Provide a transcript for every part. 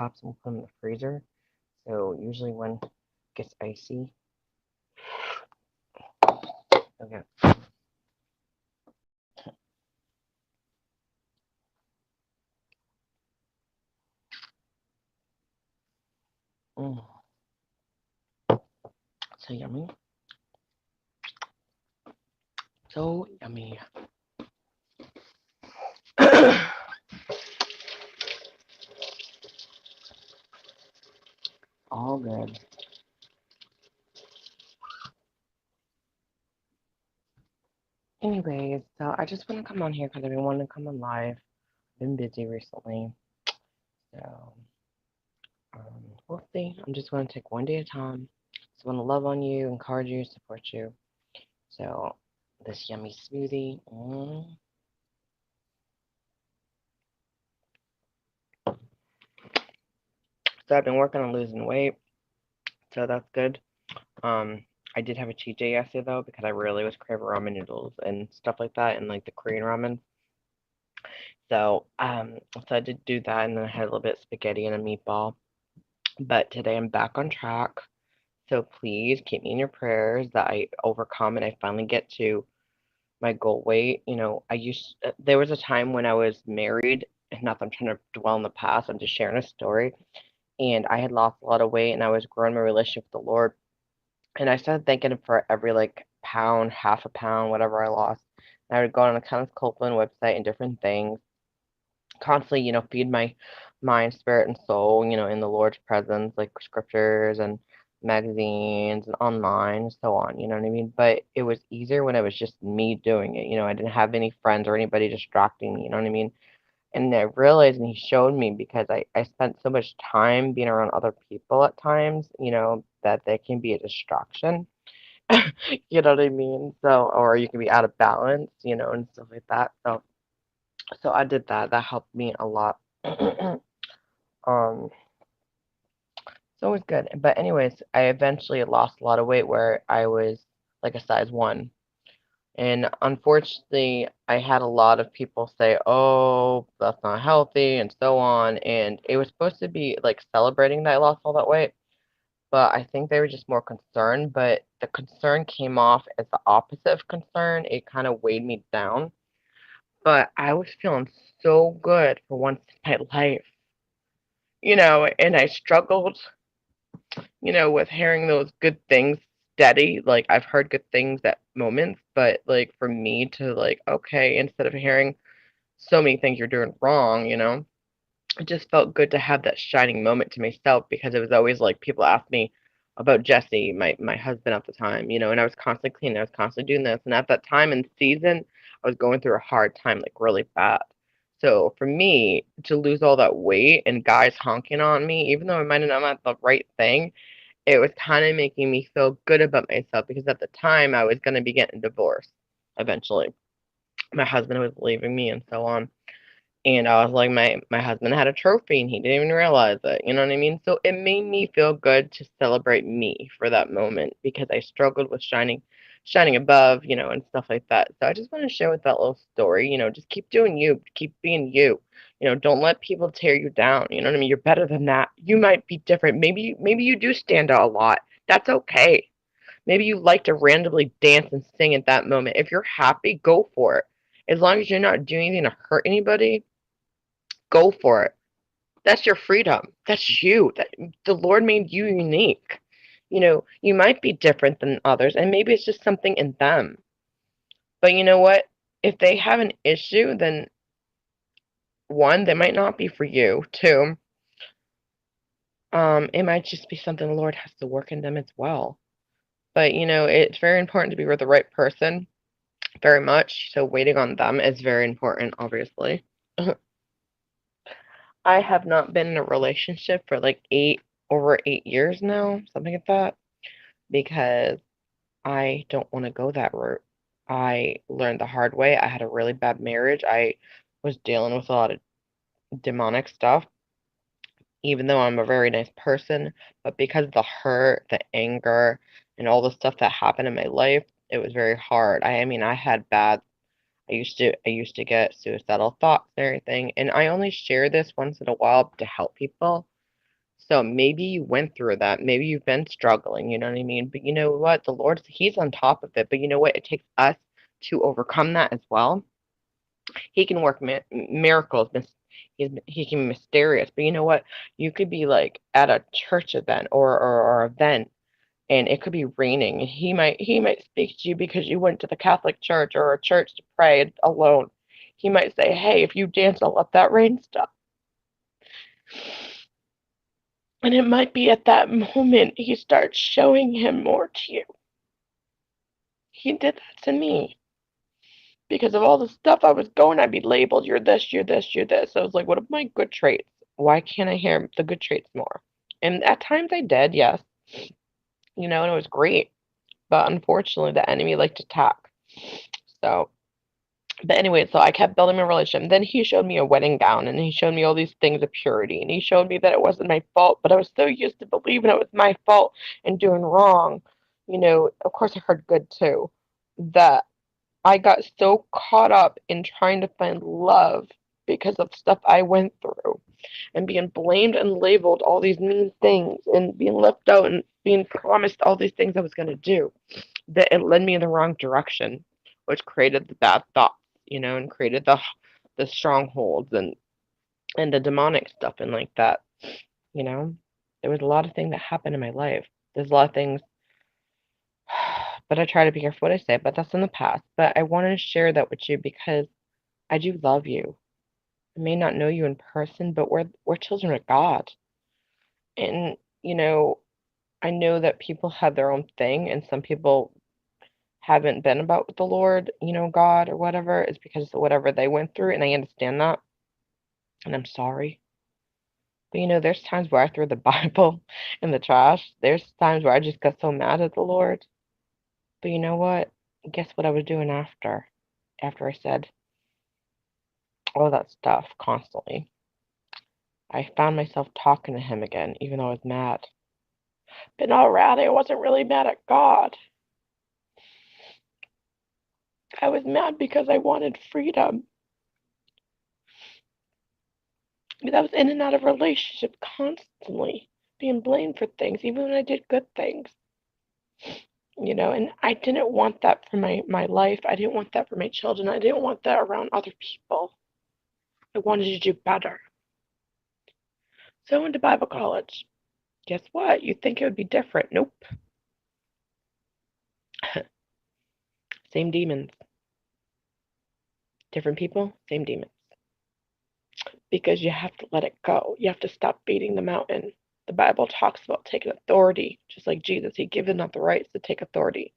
pops and put them in the freezer. So usually when it gets icy, okay. Mm, so yummy. So yummy. All good. Anyways, so I just want to come on here because I've been wanting to come on live. Been busy recently. So, we'll see. I'm just going to take one day at a time. Just want to love on you, encourage you, support you. So, this yummy smoothie. So, I've been working on losing weight. So, that's good. I did have a cheat day yesterday, though, because I really was craving ramen noodles and stuff like that, and like the Korean ramen. So I did do that, and then I had a little bit of spaghetti and a meatball. But today I'm back on track. So please keep me in your prayers that I overcome and I finally get to my goal weight. There was a time when I was married, and not that I'm trying to dwell in the past, I'm just sharing a story. And I had lost a lot of weight and I was growing my relationship with the Lord. And I started thanking Him for every like pound, half a pound, whatever I lost. And I would go on a Kenneth Copeland website and different things, constantly, feed my mind, spirit, and soul, in the Lord's presence, like scriptures and magazines and online and so on, you know what I mean? But it was easier when it was just me doing it. I didn't have any friends or anybody distracting me, you know what I mean? And I realized, and he showed me because I spent so much time being around other people at times, that they can be a distraction. You know what I mean? So, or you can be out of balance, and stuff like that. So I did that. That helped me a lot. um, so it was good. But anyways, I eventually lost a lot of weight where I was like a size one. And unfortunately, I had a lot of people say, "Oh, that's not healthy," and so on. And it was supposed to be like celebrating that I lost all that weight, but I think they were just more concerned. But the concern came off as the opposite of concern. It kind of weighed me down. But I was feeling so good for once in my life, and I struggled, with hearing those good things steady. Like, I've heard good things at moments, but like for me to, like, okay, instead of hearing so many things you're doing wrong, it just felt good to have that shining moment to myself, because it was always like people asked me about Jesse, my husband at the time, and I was constantly cleaning, I was constantly doing this, and at that time in season, I was going through a hard time, like really bad. So for me to lose all that weight and guys honking on me, even though I might have not done the right thing, it was kind of making me feel good about myself, because at the time I was going to be getting divorced eventually. My husband was leaving me and so on. And I was like, my husband had a trophy and he didn't even realize it. You know what I mean? So it made me feel good to celebrate me for that moment, because I struggled with shining above, and stuff like that. So I just want to share with that little story, just keep doing you, keep being you. Don't let people tear you down. You know what I mean? You're better than that. You might be different. Maybe you do stand out a lot. That's okay. Maybe you like to randomly dance and sing at that moment. If you're happy, go for it. As long as you're not doing anything to hurt anybody, go for it. That's your freedom. That's you. The Lord made you unique. You might be different than others, and maybe it's just something in them. But you know what? If they have an issue, then one, they might not be for you. Two, it might just be something the Lord has to work in them as well. But it's very important to be with the right person, very much. So waiting on them is very important, obviously. I have not been in a relationship for like over 8 years now, something like that, because I don't want to go that route. I learned the hard way. I had a really bad marriage. I was dealing with a lot of demonic stuff, even though I'm a very nice person. But because of the hurt, the anger, and all the stuff that happened in my life, it was very hard. I mean, I had bad. I used to get suicidal thoughts and everything. And I only share this once in a while to help people. So maybe you went through that. Maybe you've been struggling, you know what I mean? But you know what? The Lord, He's on top of it. But you know what? It takes us to overcome that as well. He can work miracles. He can be mysterious. But you know what? You could be like at a church event or event, and it could be raining. And he might speak to you because you went to the Catholic church or a church to pray alone. He might say, "Hey, if you dance, I'll let that rain stop." And it might be at that moment he starts showing him more to you. He did that to me. Because of all the stuff I was going, I'd be labeled, you're this, you're this, you're this. So I was like, what are my good traits? Why can't I hear the good traits more? And at times I did, yes, and it was great. But unfortunately, the enemy liked to attack. So, but anyway, so I kept building my relationship. And then he showed me a wedding gown and he showed me all these things of purity. And he showed me that it wasn't my fault, but I was so used to believing it was my fault and doing wrong. Of course, I heard good too. That I got so caught up in trying to find love because of stuff I went through and being blamed and labeled all these mean things and being left out and being promised all these things I was going to do that it led me in the wrong direction, which created the bad thoughts, and created the strongholds and the demonic stuff and like that, you know. There was a lot of things that happened in my life. There's a lot of things, but I try to be careful what I say, but that's in the past. But I wanted to share that with you because I do love you. I may not know you in person, but we're children of God. And, I know that people have their own thing and some people haven't been about with the Lord, God or whatever, is because of whatever they went through, and I understand that, and I'm sorry. But there's times where I threw the Bible in the trash. There's times where I just got so mad at the Lord. But you know what? Guess what I was doing after I said all that stuff constantly? I found myself talking to him again, even though I was mad. But in all reality, I wasn't really mad at God. I was mad because I wanted freedom. Because I was in and out of relationships constantly, being blamed for things, even when I did good things. And I didn't want that for my life. I didn't want that for my children. I didn't want that around other people. I wanted to do better. So I went to Bible college. Guess what? You'd think it would be different. Nope. Same demons. Different people, same demons. Because you have to let it go. You have to stop beating the mountain. The Bible talks about taking authority, just like Jesus. He given us the rights to take authority.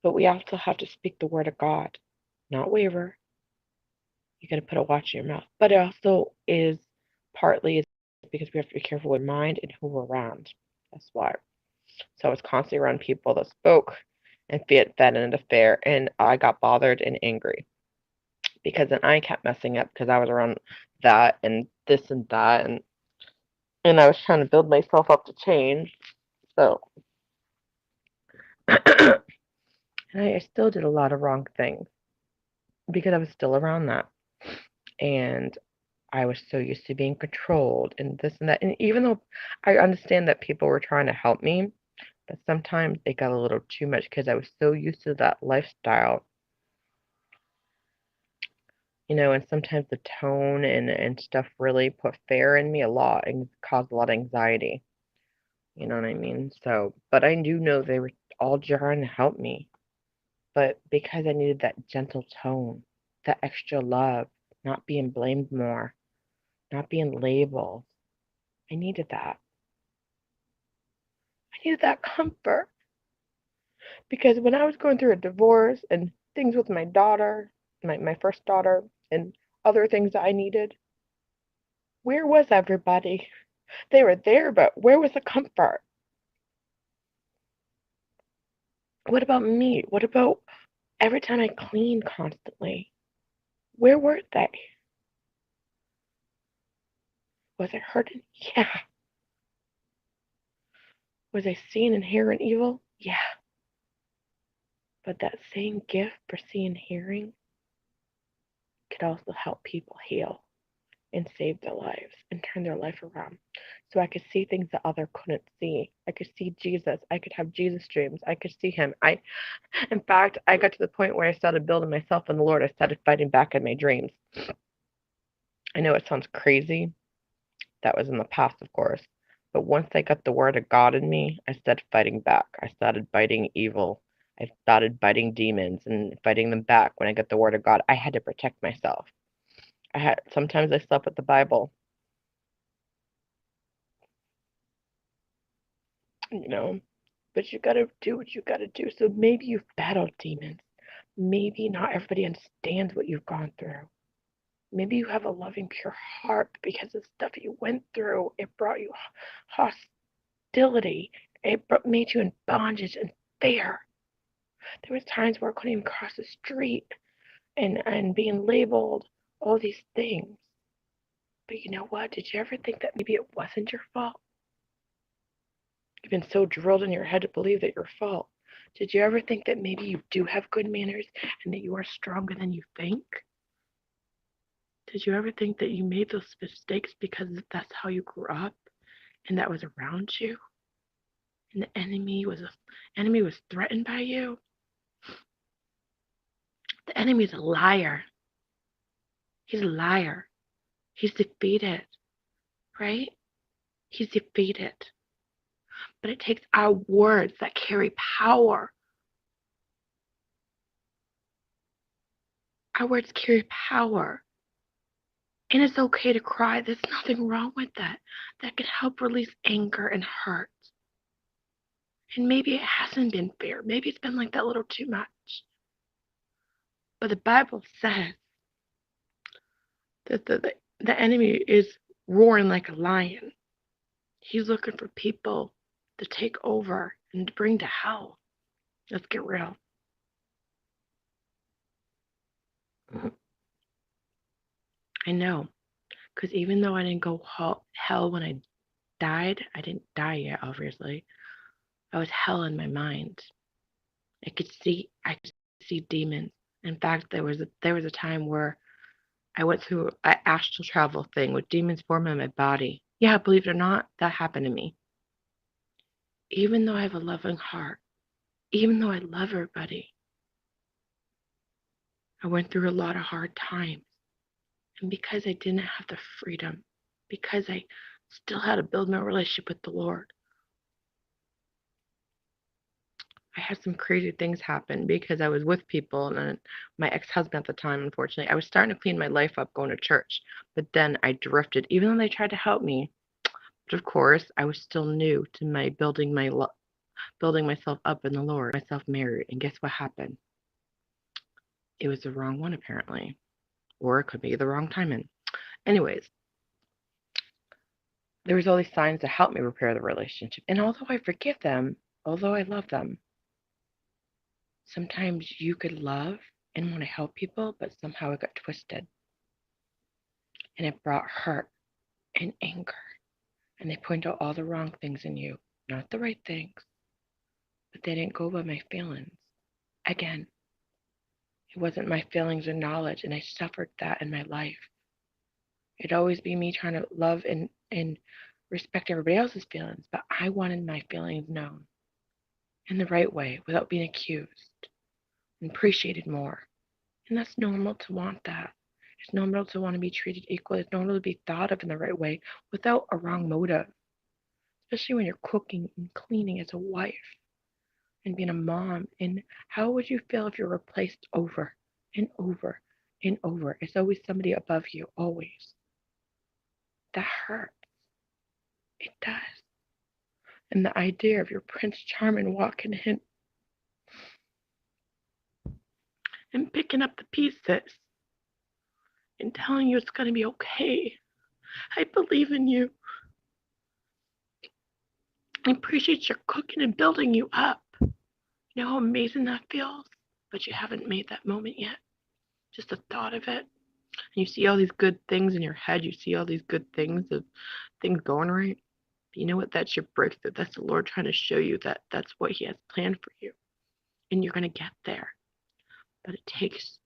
But we also have to speak the word of God, not waver. You got to put a watch in your mouth. But it also is partly because we have to be careful with mind and who we're around. That's why. So I was constantly around people that spoke and fed into fear, and I got bothered and angry because then I kept messing up because I was around that and this and that, and I was trying to build myself up to change. So, and I still did a lot of wrong things because I was still around that, and I was so used to being controlled and this and that. And even though I understand that people were trying to help me, but sometimes it got a little too much because I was so used to that lifestyle, and sometimes the tone and stuff really put fear in me a lot and caused a lot of anxiety. You know what I mean? So, but I do know they were all trying to help me, but because I needed that gentle tone, that extra love, not being blamed more, not being labeled, I needed that. I needed that comfort because when I was going through a divorce and things with my daughter, my first daughter, and other things that I needed, where was everybody? They were there, but where was the comfort? What about me? What about every time I cleaned constantly? Where were they? Was I hurting? Yeah. Was I seeing and hearing evil? Yeah. But that same gift for seeing and hearing could also help people heal and save their lives and turn their life around. So I could see things that other couldn't see. I could see Jesus. I could have Jesus dreams. I could see him. In fact, I got to the point where I started building myself in the Lord. I started fighting back in my dreams. I know it sounds crazy. That was in the past, of course. But once I got the word of God in me, I started fighting back. I started fighting evil. I started fighting demons and fighting them back. When I got the word of God, I had to protect myself. Sometimes I slept with the Bible, you know. But you gotta do what you gotta do. So maybe you've battled demons. Maybe not everybody understands what you've gone through. Maybe you have a loving, pure heart because of stuff you went through. It brought you hostility. It made you in bondage and fear. There was times where I couldn't even cross the street and being labeled, all these things. But you know what? Did you ever think that maybe it wasn't your fault? You've been so drilled in your head to believe that your fault. Did you ever think that maybe you do have good manners and that you are stronger than you think? Did you ever think that you made those mistakes because that's how you grew up and that was around you? And the enemy was threatened by you? The enemy is a liar. He's a liar. He's defeated, right? He's defeated. But it takes our words that carry power. Our words carry power. And it's okay to cry. There's nothing wrong with that. That can help release anger and hurt. And maybe it hasn't been fair. Maybe it's been like that a little too much. But the Bible says that the enemy is roaring like a lion. He's looking for people to take over and to bring to hell. Let's get real. I know. Because even though I didn't go hell when I died, I didn't die yet, obviously. I was hell in my mind. I could see demons. In fact, there was a time where I went through an astral travel thing with demons forming in my body. Yeah, believe it or not, that happened to me. Even though I have a loving heart, even though I love everybody, I went through a lot of hard times. And because I didn't have the freedom, because I still had to build my relationship with the Lord, I had some crazy things happen because I was with people, and my ex-husband at the time, unfortunately, I was starting to clean my life up going to church, but then I drifted, even though they tried to help me. But of course, I was still new to my building myself up in the Lord, myself married, and guess what happened? It was the wrong one, apparently, or it could be the wrong timing. Anyways, there was all these signs to help me repair the relationship, and although I forgive them, although I love them, sometimes you could love and want to help people, but somehow it got twisted. And it brought hurt and anger. And they point out all the wrong things in you, not the right things. But they didn't go by my feelings. Again, it wasn't my feelings or knowledge, and I suffered that in my life. It'd always be me trying to love and respect everybody else's feelings, but I wanted my feelings known in the right way without being accused and appreciated more. And that's normal to want that. It's normal to want to be treated equally. It's normal to be thought of in the right way without a wrong motive, especially when you're cooking and cleaning as a wife and being a mom. And how would you feel if you're replaced over and over and over? It's always somebody above you, always. That hurts. It does. And the idea of your Prince Charming walking in and picking up the pieces and telling you it's going to be okay. I believe in you. I appreciate your cooking and building you up. You know how amazing that feels? But you haven't made that moment yet. Just the thought of it. And you see all these good things in your head. You see all these good things of things going right. But you know what? That's your breakthrough. That's the Lord trying to show you that that's what He has planned for you. And you're going to get there. But it takes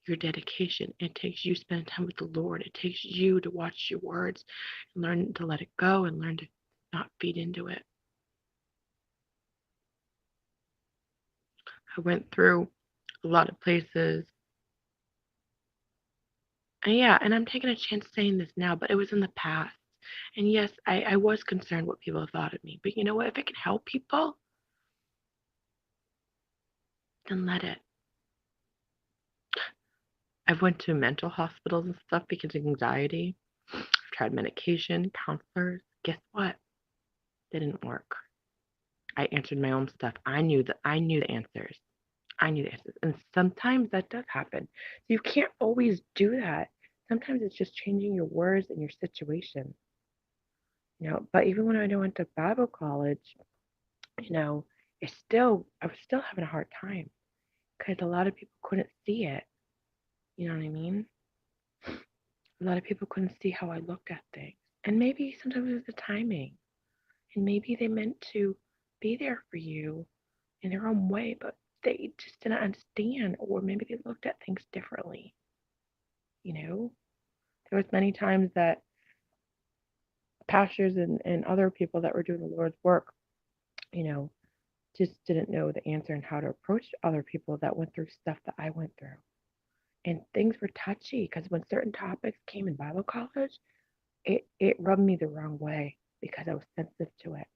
your dedication. It takes you spending time with the Lord. It takes you to watch your words and learn to let it go and learn to not feed into it. I went through a lot of places. And yeah, and I'm taking a chance saying this now, but it was in the past. And yes, I was concerned what people thought of me. But you know what? If it can help people, then let it. I've went to mental hospitals and stuff because of anxiety. I've tried medication, counselors. Guess what? They didn't work. I answered my own stuff. I knew the answers. I knew the answers. And sometimes that does happen. So you can't always do that. Sometimes it's just changing your words and your situation. But even when I went to Bible college, you know, I was still having a hard time because a lot of people couldn't see it. You know what I mean? A lot of people couldn't see how I looked at things. And maybe sometimes it was the timing. And maybe they meant to be there for you in their own way, but they just didn't understand, or maybe they looked at things differently. You know, there was many times that pastors and other people that were doing the Lord's work, you know, just didn't know the answer and how to approach other people that went through stuff that I went through. And things were touchy because when certain topics came in Bible college, it rubbed me the wrong way because I was sensitive to it.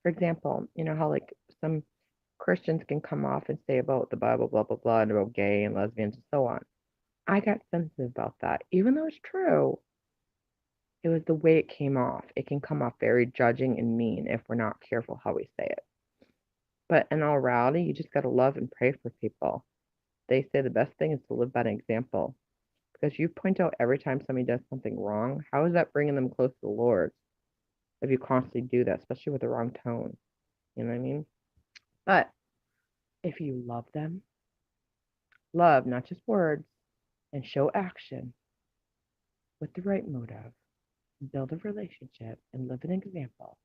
For example, you know how like some Christians can come off and say about the Bible, blah blah blah, and about gay and lesbians and so on. I got sensitive about that, even though it's true. It was the way it came off. It can come off very judging and mean if we're not careful how we say it. But in all reality, you just got to love and pray for people. They say the best thing is to live by an example. Because you point out every time somebody does something wrong, how is that bringing them close to the Lord if you constantly do that, especially with the wrong tone? You know what I mean? But if you love them, love, not just words, and show action with the right motive, build a relationship, and live an example,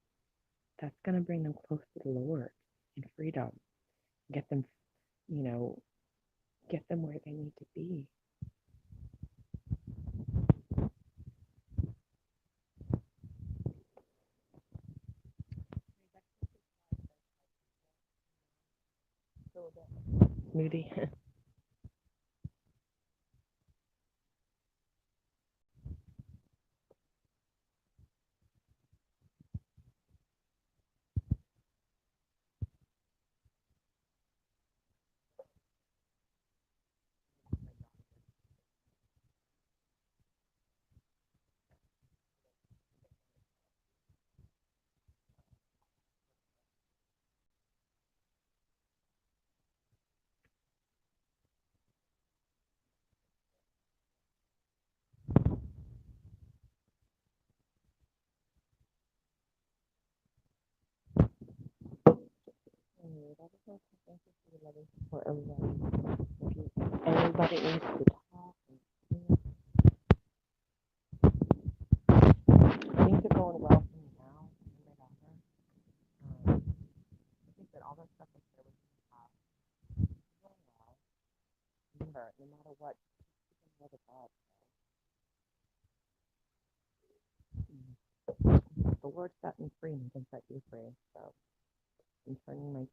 that's going to bring them close to the Lord and freedom. Get them, you know, get them where they need to be. So smoothie. Anyway, that was my consensus for the loving support everybody. If anybody needs to talk, and things are going well for me now. And my daughter, like I said, all that stuff I shared with you in the past is going well. Remember, no matter what, keep in love with God. The Lord set me free and He can set you free. So I'm turning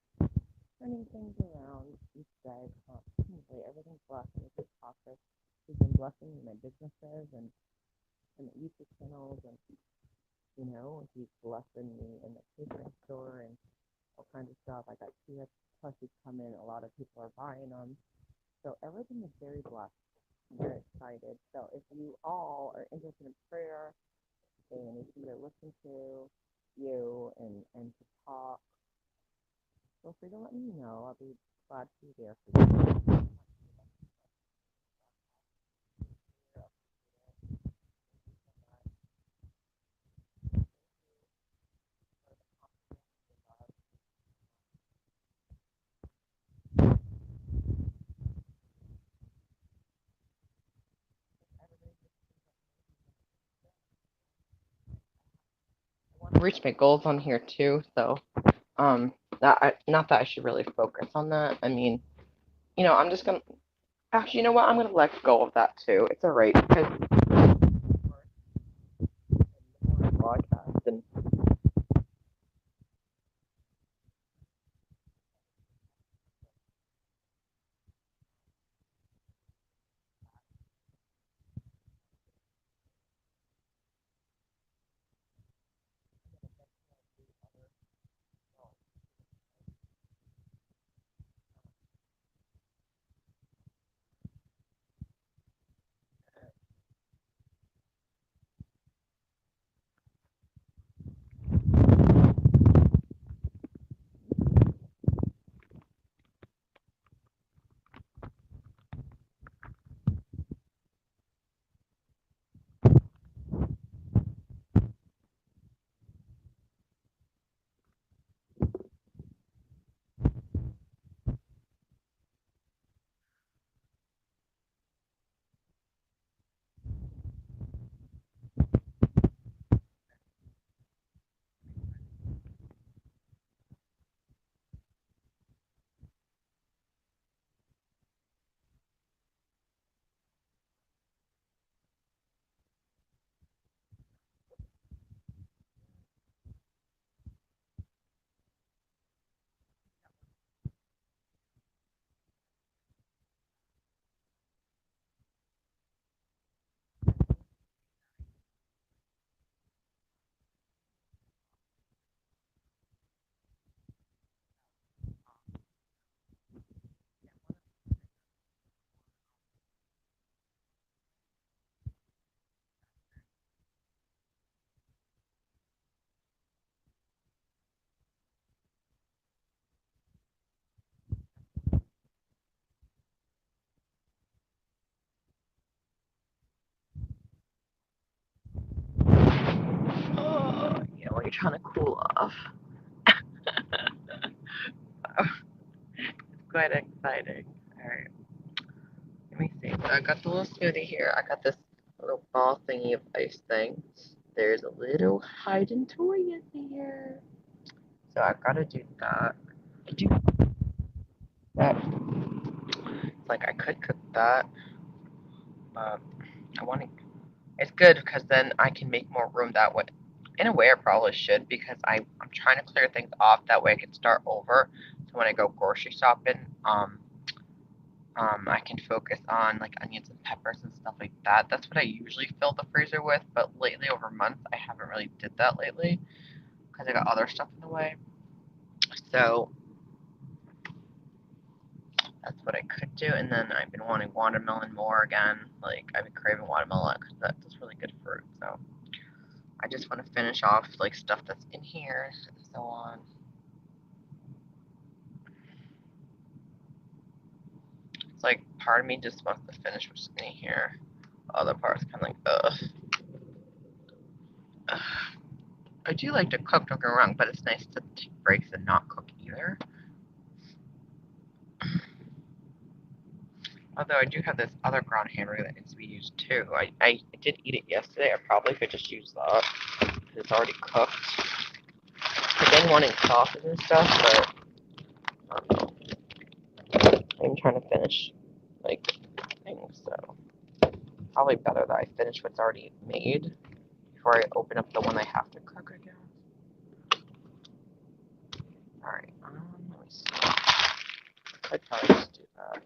things around each day constantly. Everything's blessed me this process. He's been blessing me my businesses and the YouTube channels and he's blessing me in the catering store and all kinds of stuff. I got two plushies coming. A lot of people are buying them. So everything is very blessed. I'm very excited. So if you all are interested in prayer and if you are listening to you and to talk, feel free to let me know. I'll be glad to be there for you. I want to reach my goals on here too. So not that I should really focus on that. I mean, I'm just gonna Actually, you know what? I'm gonna let go of that too. It's alright because podcast and when you're trying to cool off. It's quite exciting. Alright. Let me see. So I got the little smoothie here. I got this little ball thingy of ice thing. There's a little hidden toy in here. So I gotta do that. I do that. It's like I could cook that, but I want to. It's good because then I can make more room that way. In a way, I probably should because I'm trying to clear things off. That way, I can start over. So when I go grocery shopping, I can focus on like onions and peppers and stuff like that. That's what I usually fill the freezer with. But lately, over months, I haven't really did that lately because I got other stuff in the way. So that's what I could do. And then I've been wanting watermelon more again. Like I've been craving watermelon because that's really good fruit. So I just want to finish off like stuff that's in here and so on. It's like part of me just wants to finish what's in here. Other parts kind of like ugh. I do like to cook, don't get me wrong, but it's nice to take breaks and not cook either. Although I do have this other ground hamburger that needs to be used too. I did eat it yesterday. I probably could just use that because it's already cooked. I've been wanting sauces and stuff, but I don't know. I'm trying to finish like things, so probably better that I finish what's already made before I open up the one I have to cook again. Alright, let me see. I'd probably just do that.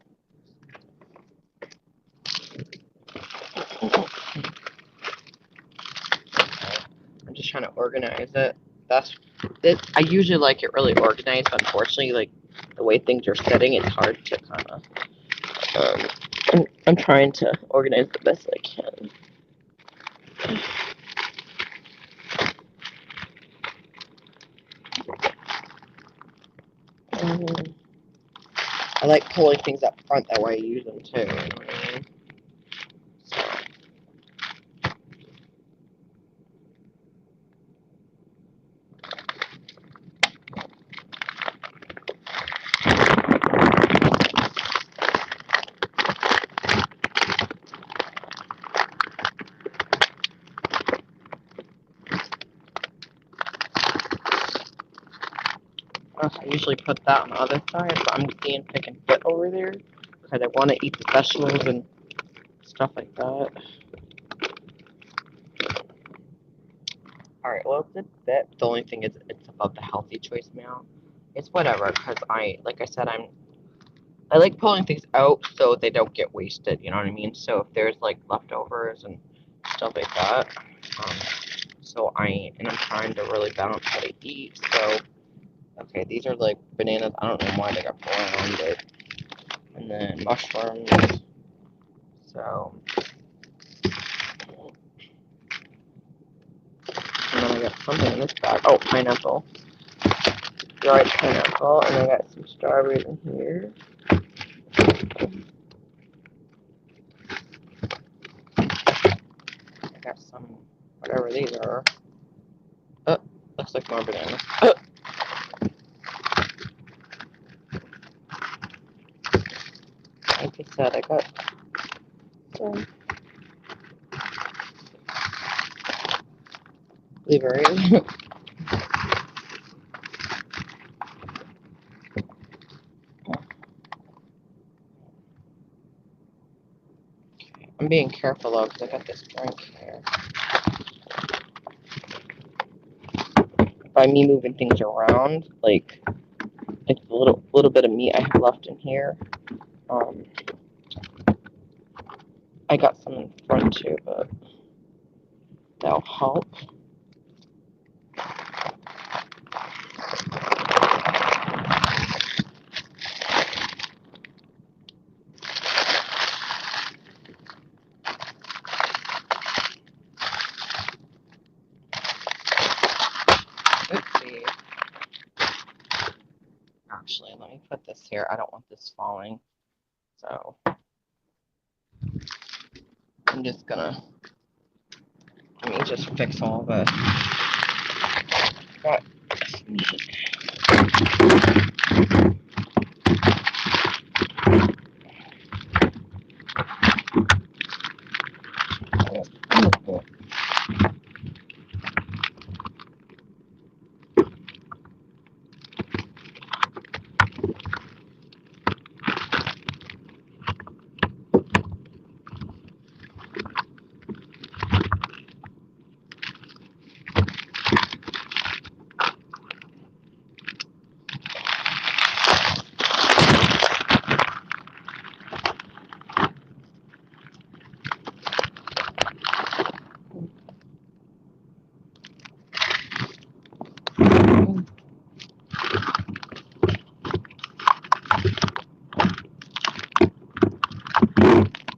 I'm just trying to organize it. I usually like it really organized. Unfortunately, like the way things are sitting, it's hard to kind of. I'm trying to organize the best I can. I like pulling things up front. That way, I use them too. You know what I mean? I usually put that on the other side, but I'm seeing pick and fit over there. because I want to eat the vegetables and stuff like that. Alright, well, it's a bit. The only thing is, it's above the healthy choice meal. It's whatever, because like I said, I like pulling things out so they don't get wasted, you know what I mean? So if there's, like, leftovers and stuff like that, and I'm trying to really balance what I eat, so, okay, these are, like, bananas. I don't know why they got brown, but, and then mushrooms, so, and then I got something in this bag. Oh, pineapple. Dried pineapple, and I got some strawberries in here. I got some, whatever these are. Oh, looks like more bananas. Like I said, I got some blueberries. I'm being careful though, because I got this drink here. By me moving things around, like a little bit of meat I have left in here. I got some in front too, but that'll help. Oopsie. Actually, let me put this here. I don't want this falling. So I'm just gonna, let me just fix all of it. Got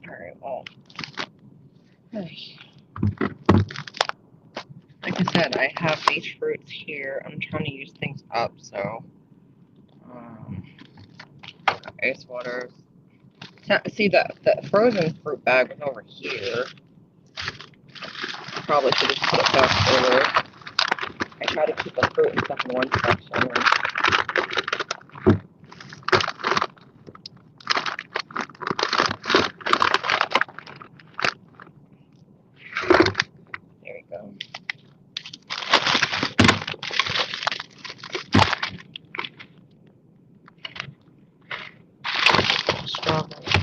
Alright, well, like I said, I have these fruits here. I'm trying to use things up, so ice waters. See, the frozen fruit bag was over here. Probably should have put it back over. I try to keep the fruit and stuff in one section. There we go. Strawberries.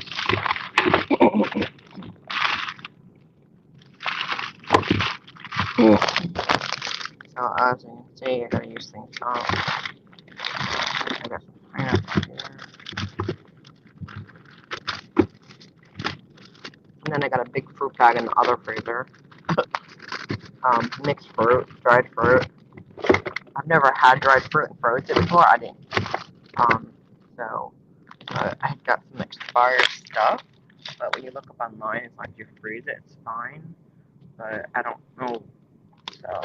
So as you can see, I gotta use things up. I got some pineapple here. And then I got a big fruit bag in the other freezer. Mixed fruit, dried fruit. I've never had dried fruit and frozen before. I didn't. So I got some expired stuff. But when you look up online, it's like you freeze it, it's fine. But I don't know. So.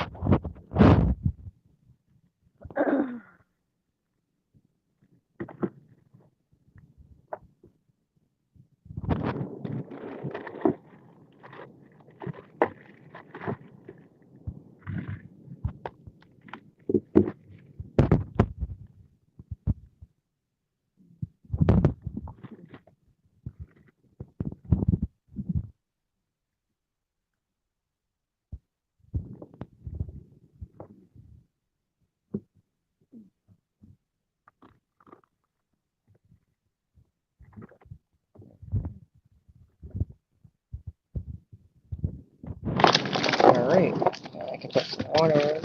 whatever.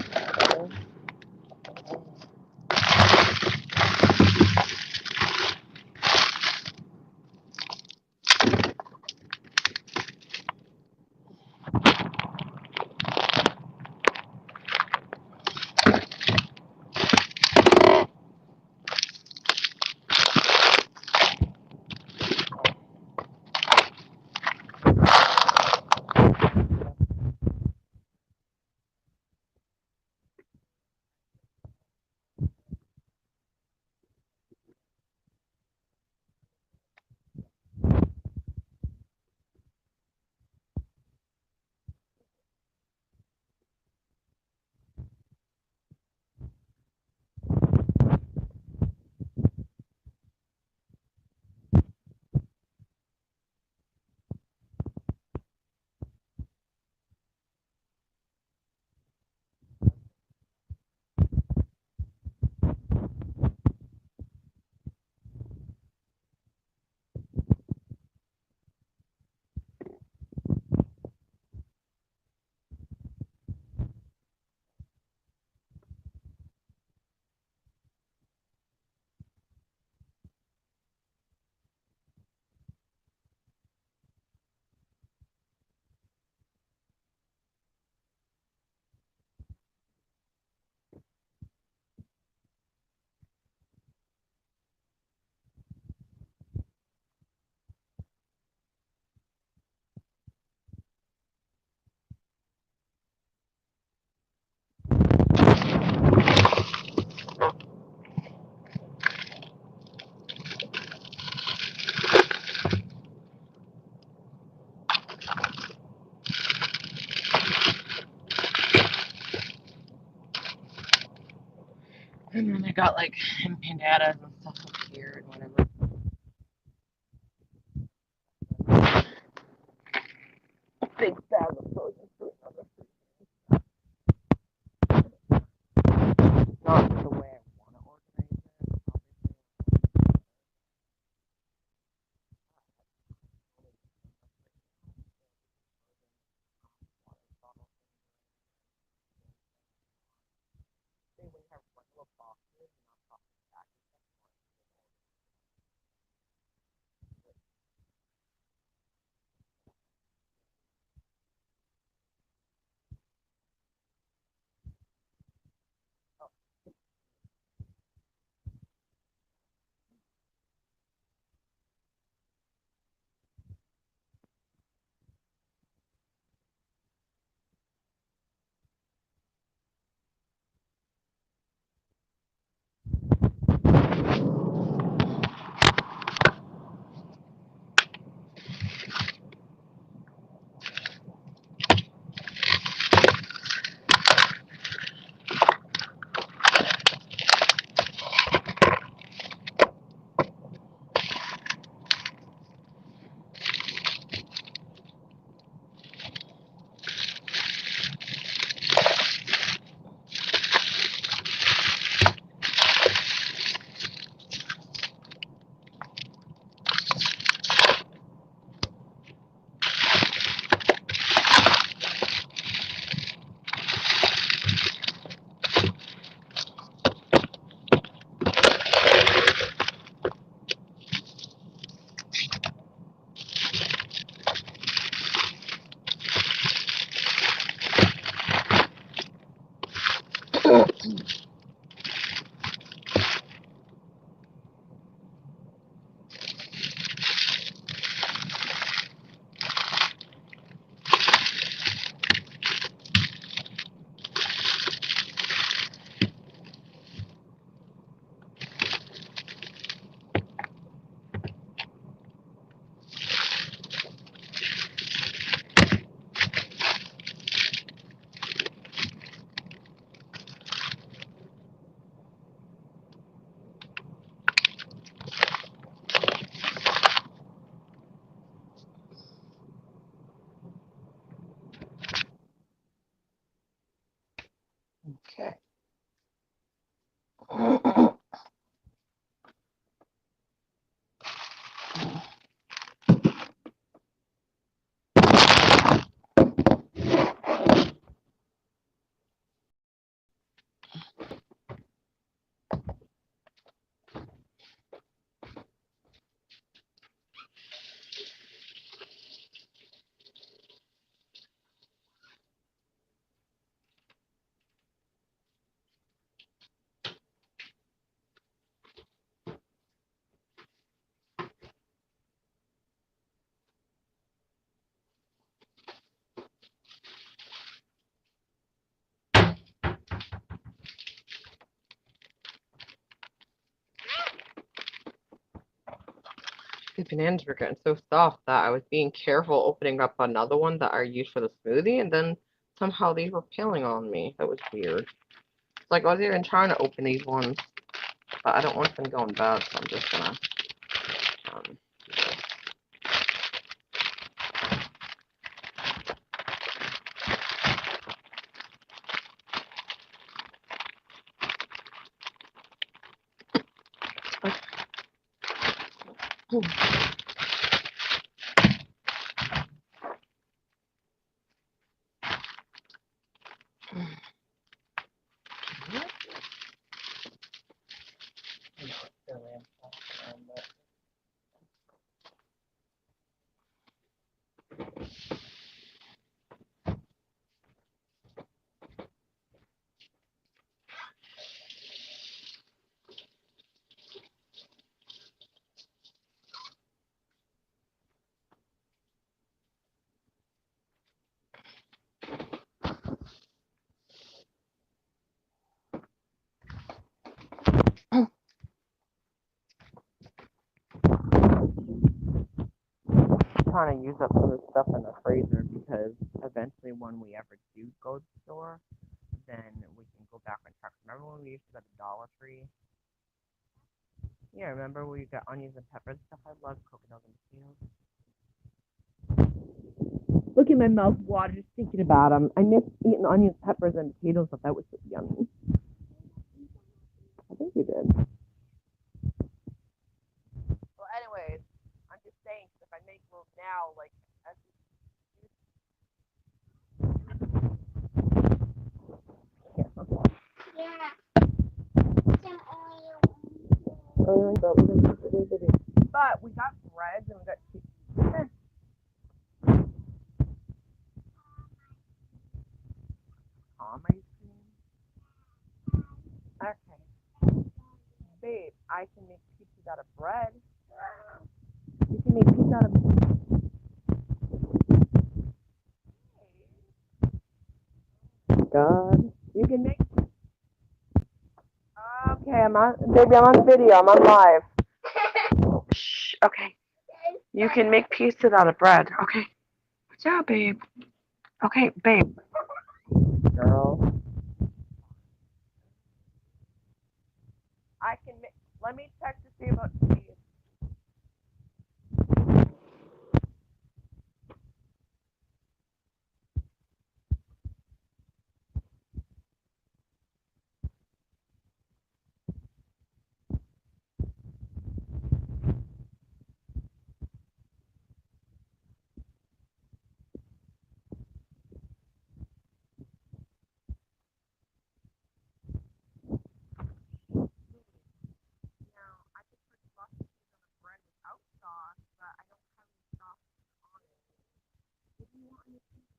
And then I got like empanadas and stuff up here and whatever. Big bag of frozen fruit and other fruit. Not the way I want to organize it. They would have regular boxes, not plastic packages. Okay. These bananas were getting so soft that I was being careful opening up another one that I used for the smoothie, and then somehow these were peeling on me. That was weird. It's like I was even trying to open these ones, but I don't want them going bad, so I'm just gonna do this. Trying to use up some of the stuff in the freezer because eventually when we ever do go to the store, then we can go back and check. Remember when we used to go to Dollar Tree? Yeah, remember where you got onions and peppers and stuff? I love coconut and potatoes. Look at my mouth water just thinking about them. I miss eating onions, peppers, and potatoes. I thought that was so yummy. I think you did. Well, anyways, I'm just saying, if I make moves now, like, as Yeah. But we got breads and we got cheese. Calm ice cream. Okay. Babe, I can make pizzas out of bread. You can make pizza out of God. You can make. Okay, baby, I'm on video. I'm on live. Shh. Okay. You can make pizzas out of bread. Okay. Good job, babe. Okay, babe. Girl. I can make. Let me check to see about cheese. Now, I could put lots of cheese on the bread without sauce, but I don't have any sauce on it. What do you want in the pizza?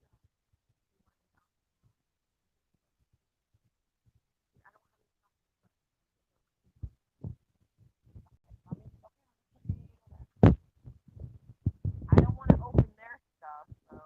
I don't have any sauce. I don't want to open their stuff, so.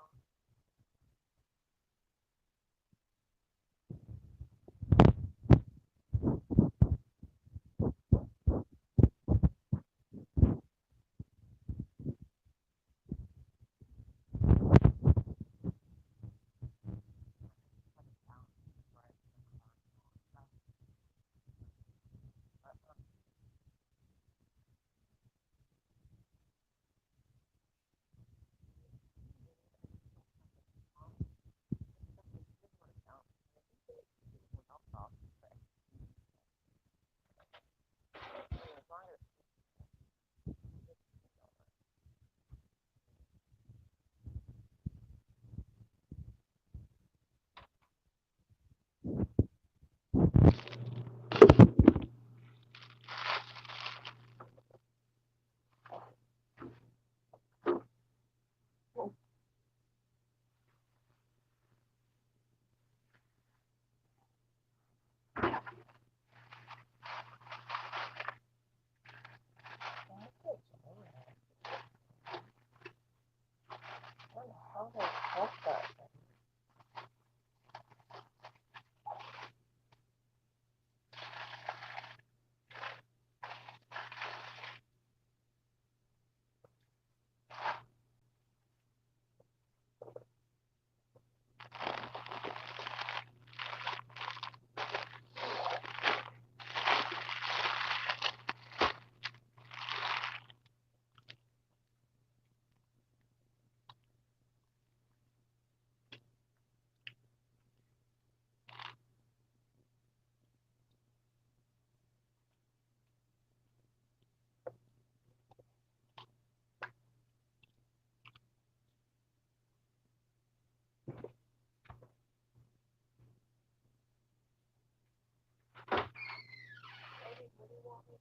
I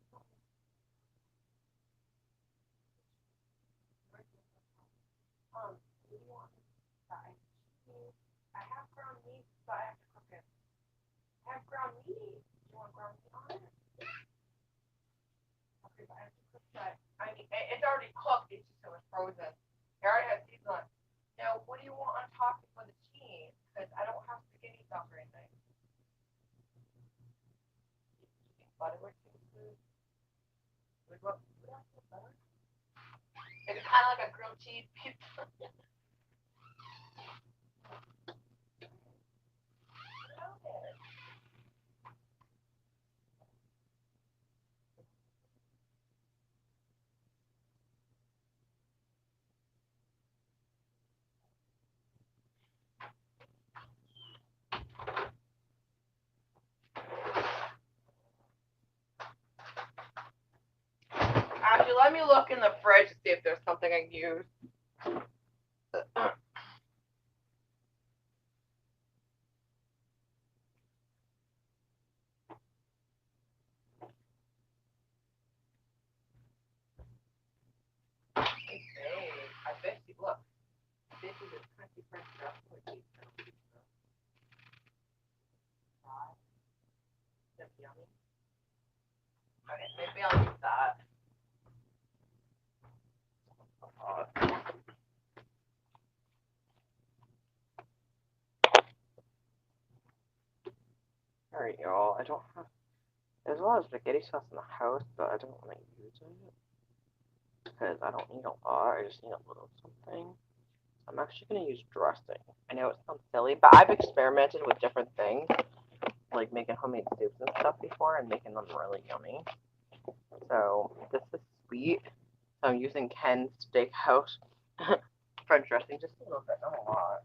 have ground meat, but I have to cook it. I have ground meat. You want ground meat on it? Okay, but I have to cook that. I mean, it's already cooked. It's just it was frozen. I already have seasoning on it. Now, what do you want on top for the cheese? Because I don't have spaghetti sauce or anything. Butter with cheese. It's kind of like a grilled cheese pizza. Actually, let me look in the fridge to see if there's something I can use. I bet you look. This is a crunchy French dressing with cheese. That's yummy. Okay, maybe I'll use that. Alright, y'all. I don't have. There's a lot of spaghetti sauce in the house, but I don't want to use it because I don't need a lot. I just need a little something. I'm actually going to use dressing. I know it sounds silly, but I've experimented with different things, like making homemade soups and stuff before and making them really yummy. So this is sweet. So I'm using Ken's Steakhouse French dressing, just a little bit, not a lot.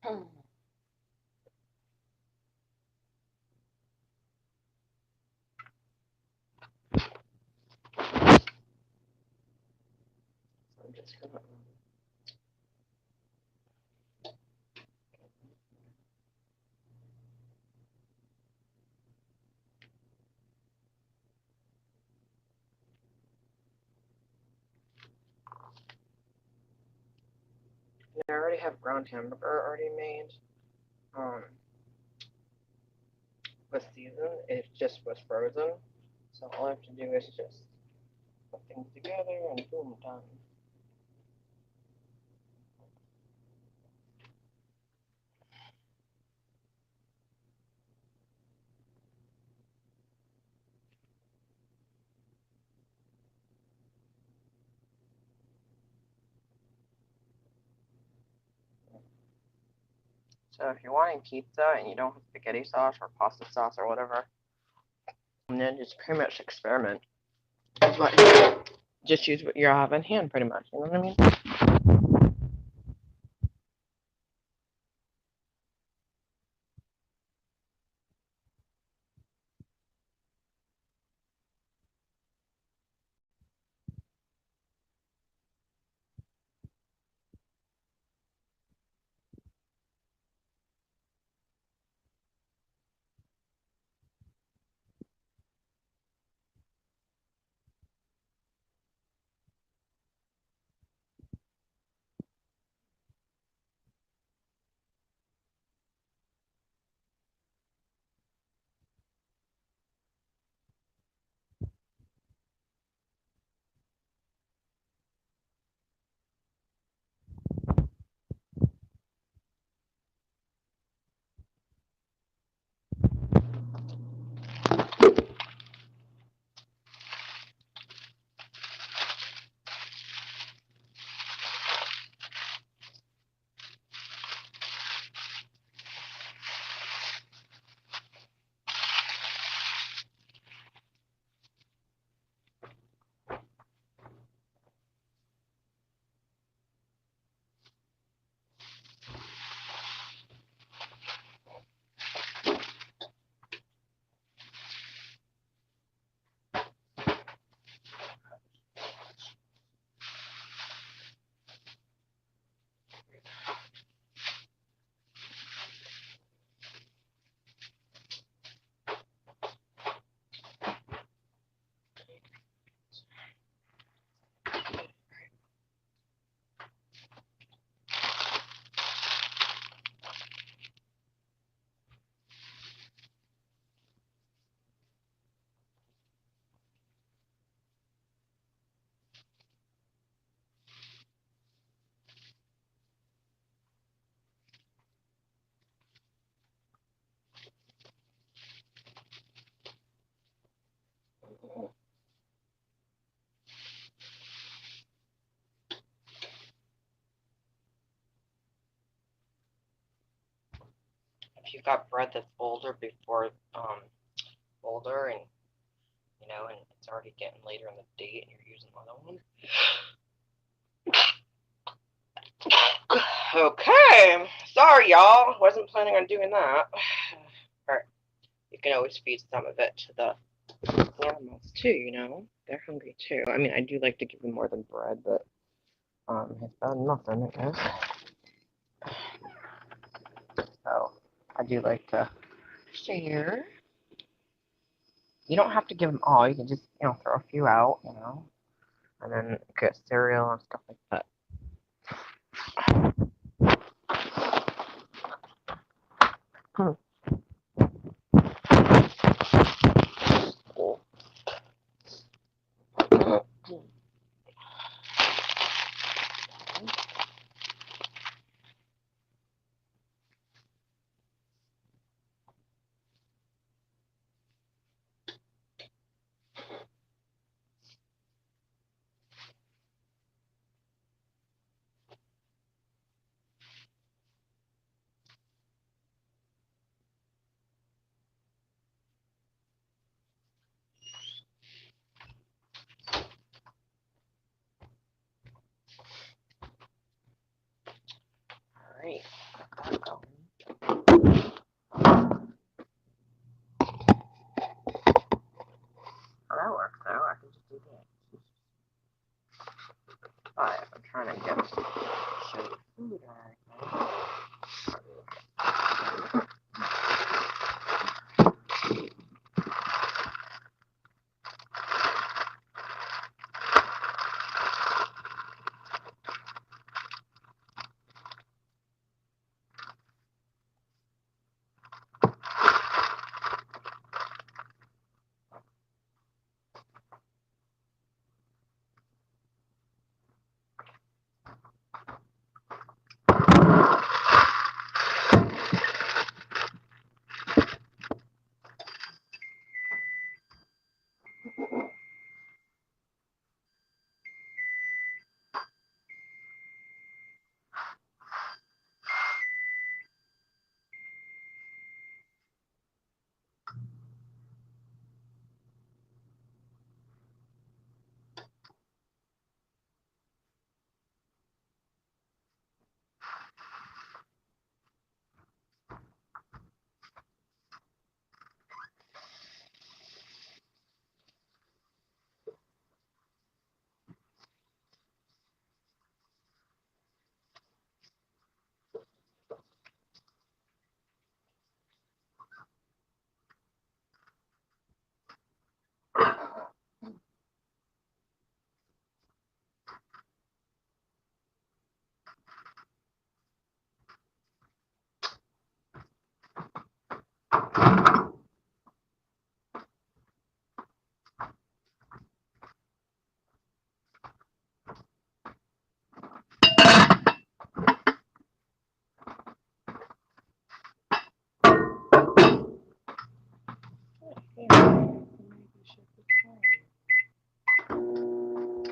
So I'm just gonna. I already have ground hamburger already made. Um, was seasoned. It just was frozen. So all I have to do is just put things together and boom, done. So if you're wanting pizza and you don't have spaghetti sauce or pasta sauce or whatever, and then just pretty much experiment. But just use what you have in hand, pretty much. You know what I mean? if you've got bread that's older before older, and and it's already getting later in the date, and you're using another one. Okay, sorry y'all, wasn't planning on doing that. Or you can always feed some of it to the animals too. They're hungry too. I mean, I do like to give them more than bread, but it's better than nothing, I guess. So I do like to share. You don't have to give them all. You can just throw a few out, and then get cereal and stuff like that. Hmm. All right, got that going. Well, that works though. I can just do that. But I'm trying to show you food or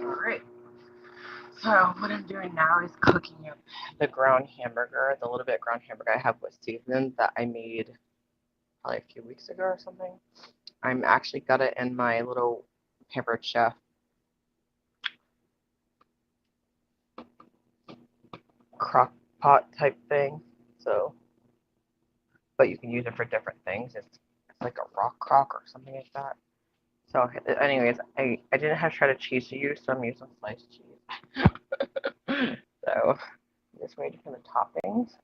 Alright, so what I'm doing now is cooking up the ground hamburger, the little bit of ground hamburger I have with seasoning that I made probably a few weeks ago or something. I'm actually got it in my little Pampered Chef crock pot type thing. So, but you can use it for different things. It's like a rock crock or something like that. So, anyways, I didn't have shredded cheese to use, so I'm using sliced cheese. So, I'm just waiting for the toppings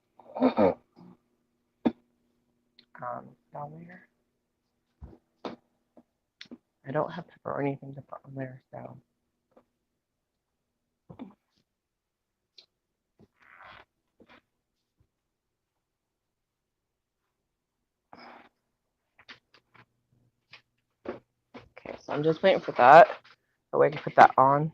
down there. I don't have pepper or anything to put on there, so. Okay, so I'm just waiting for that. So I can put that on.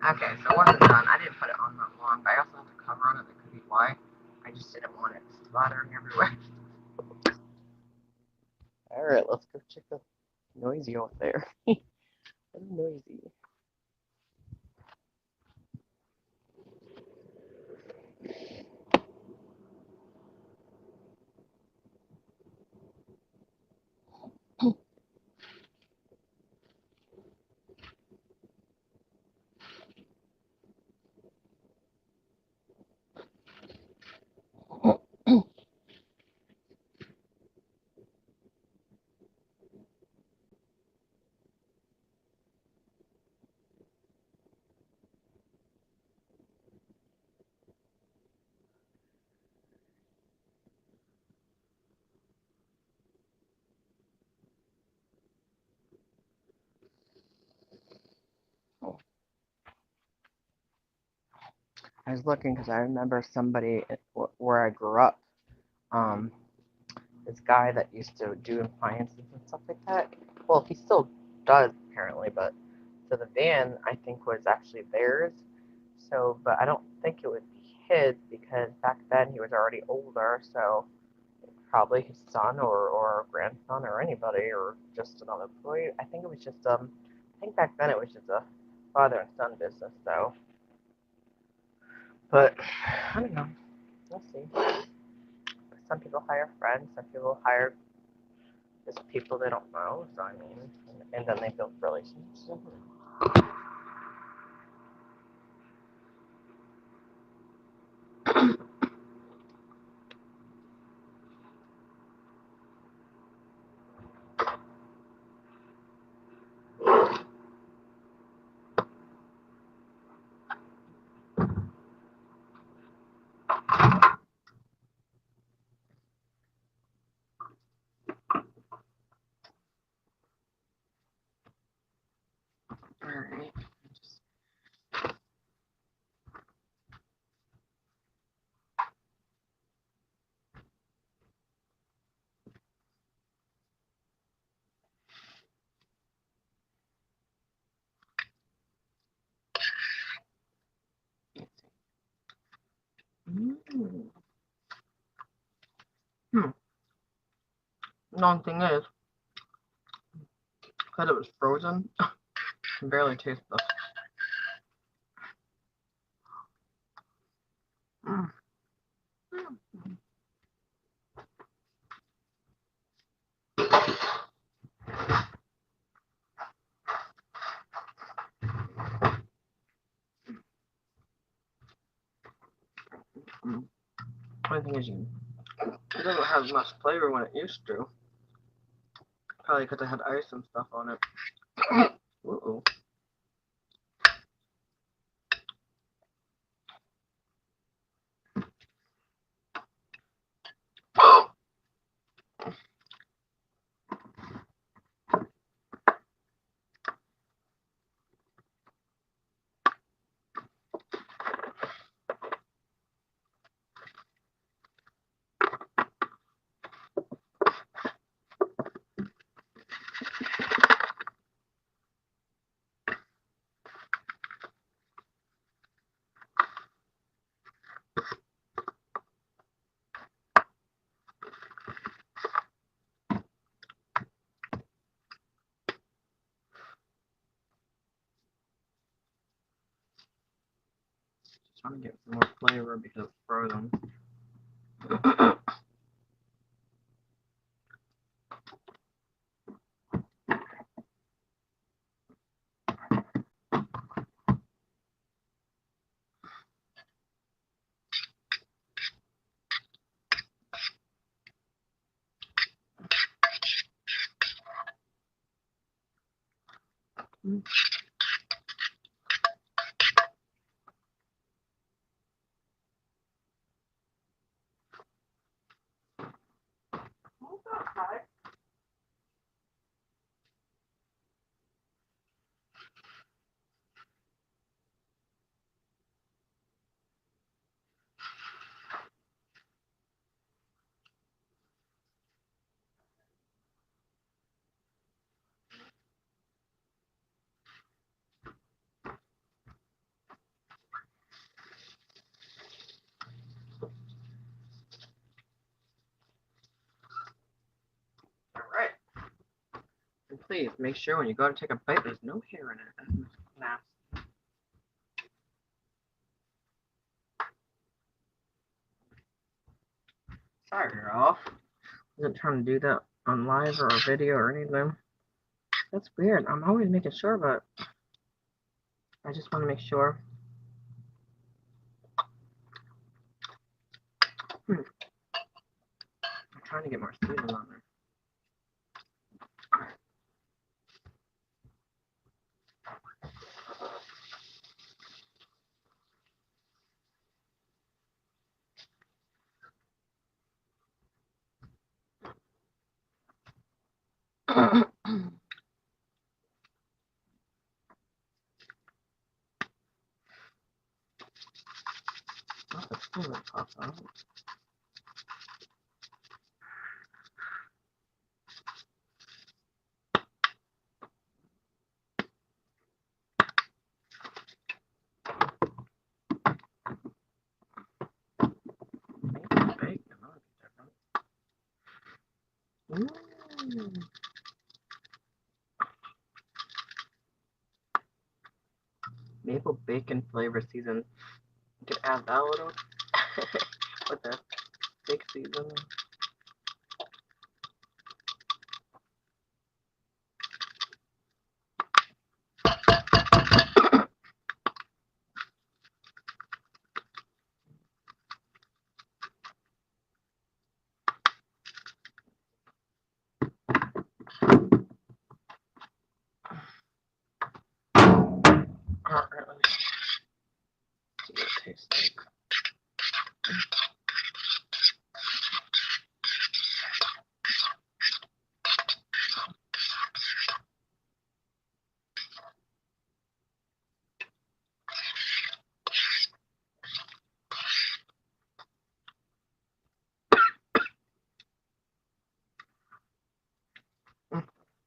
Okay, so once it's done, I didn't put it on that long, but I also have the cover on it. That could be why. I just didn't want it splattering everywhere. Alright, let's go check the noisy over there. Noisy. I was looking because I remember somebody where I grew up. Um, this guy that used to do appliances and stuff like that. Well, he still does apparently, but so the van I think was actually theirs. So, but I don't think it would be his because back then he was already older. So probably his son or grandson or anybody or just another employee. I think it was just I think back then it was just a father and son business. So, but I don't know. We'll see. Some people hire friends. Some people hire just people they don't know. So I mean, and then they build relationships. All right. Mm. Hmm. The only thing is, because it was frozen, I can barely taste this. Mm. Mm. The only thing is, it doesn't have as much flavor when it used to. Probably because I had ice and stuff on it. Uh-oh. Just trying to get some more flavor because it's frozen. Mm. please make sure when you go to take a bite, there's no hair in it. That's nasty. Sorry, girl. Wasn't trying to do that on live or a video or anything. That's weird. I'm always making sure, but I just want to make sure. I'm trying to get more seasoning on there. Oh, the fluid popped out. Bacon, that would be different. Maple bacon flavor season. You could add that little with the big season. Alright, let me see what it tastes like.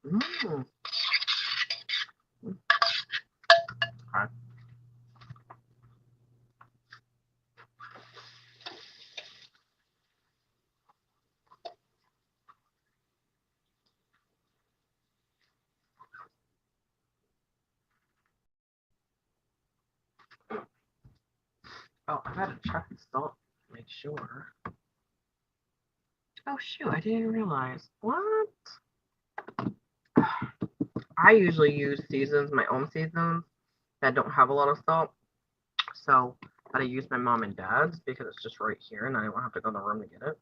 Mmm. Okay. Oh, I gotta check the salt to make sure. Oh shoot, I didn't realize. What? I usually use seasons, my own seasons, that don't have a lot of salt. So I use my mom and dad's because it's just right here and I don't have to go in the room to get it.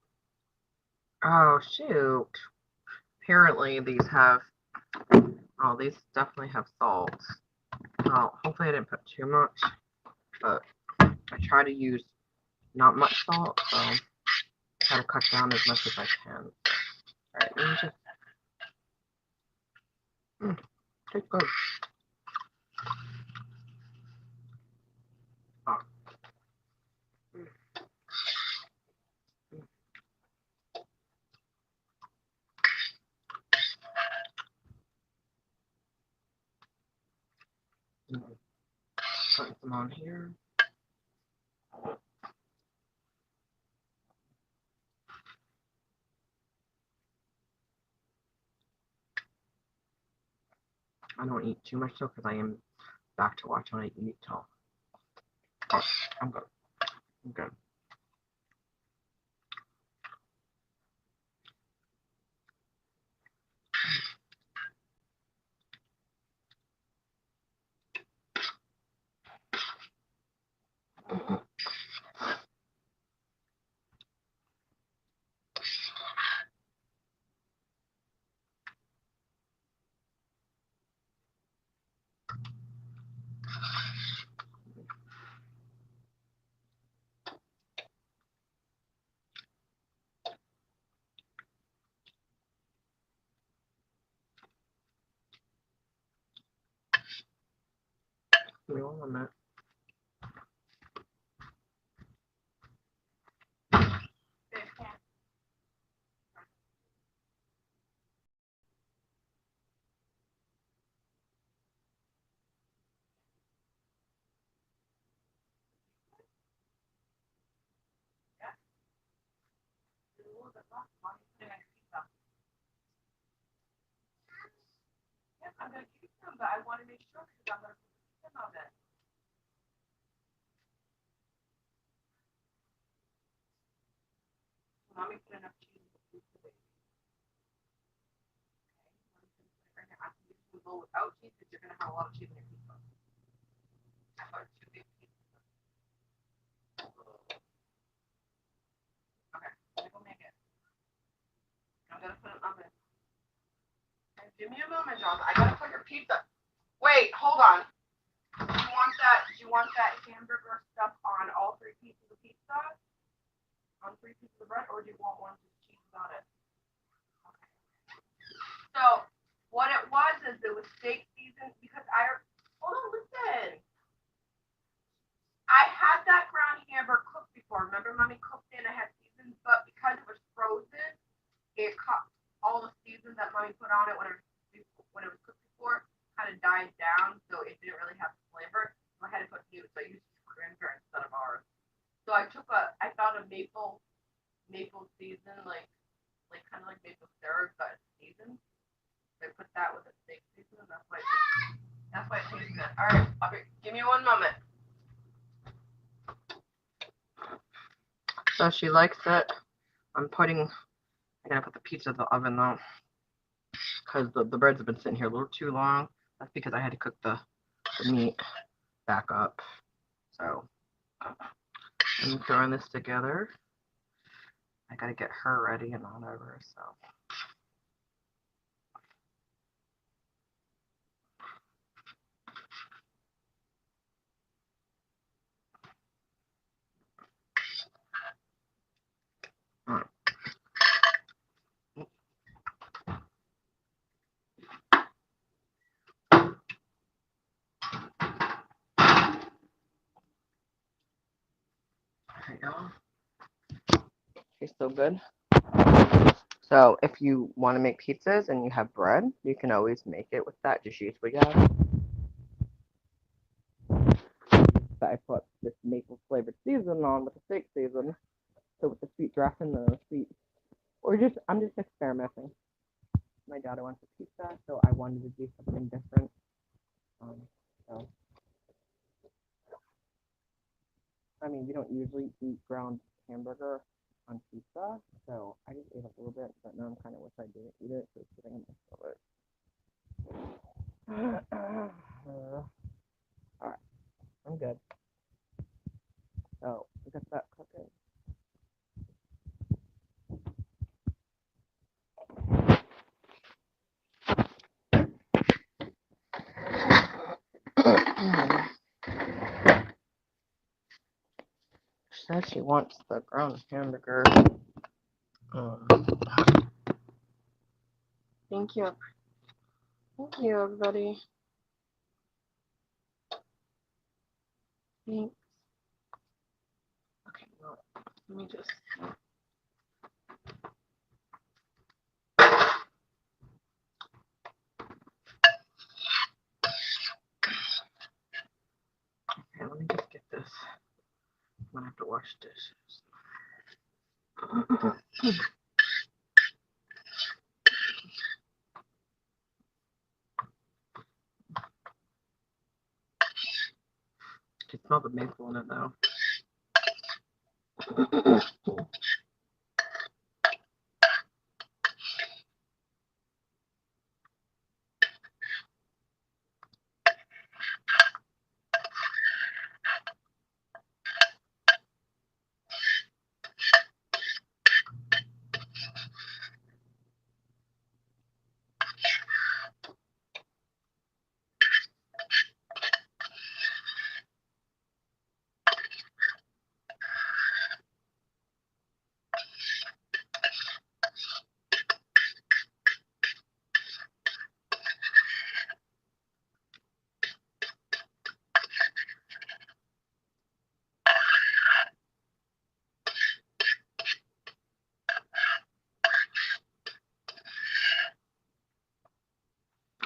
Oh shoot. Apparently these have, oh, these definitely have salt. Well, hopefully I didn't put too much, but I try to use not much salt, so I try to cut down as much as I can. Alright, let me just, tastes good. Oh. Put some on here. I don't eat too much though because I am back to watch when I eat till. Oh, I'm good. I'm good. Give me 1 minute. I'm gonna keep them, but I want to make sure because I'm gonna put them on it. Mommy put enough cheese in the pizza, baby. Okay, I'm gonna put it right here. I can use a bowl without cheese because you're gonna have a lot of cheese in your pizza. I thought two big pizzas. Okay, let me go make it. I'm gonna put it in the oven. Give me a moment, John. I gotta put your pizza. Wait, hold on. Do you want that? Do you want that hamburger stuff on all three pieces of pizza? On three pieces of bread, or do you want one just cheese on it? Okay. So what it was is it was steak season because I hold on, listen. I had that ground hamburger cooked before. Remember, mommy cooked it and I had seasons, but because it was frozen, it caught all the seasons that mommy put on it when it was cooked before kind of died down, so it didn't really have flavor. So I had to put new. So I used cranberry instead of ours. So I found a maple season like kind of like maple syrup, but seasoned. So I put that with a steak season, and that's why it tastes good. All right, give me one moment. So she likes it. I'm gonna put the pizza in the oven though, because the breads have been sitting here a little too long. That's because I had to cook the meat back up. So I'm throwing this together. I gotta get her ready and all over, so. There you go. Tastes so good. So if you want to make pizzas and you have bread, you can always make it with that. Just use what you have. I put this maple flavored season on with the steak season. So with the sweet draft and the sweet, or just I'm just experimenting. My daughter wants a pizza, so I wanted to do something different. So I mean, we don't usually eat ground hamburger on pizza, so I just ate a little bit, but now I'm kind of wish I didn't eat it, so it's sitting in my stomach. Alright, I'm good. So, we got that cooking. She says she wants the ground hamburger. Thank you. Thank you, everybody. Thanks. Okay, well, let me just. Okay, let me just get this. I'm gonna have to wash dishes. I can smell the maple in it though.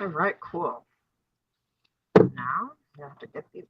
All right, cool. Now you have to get these.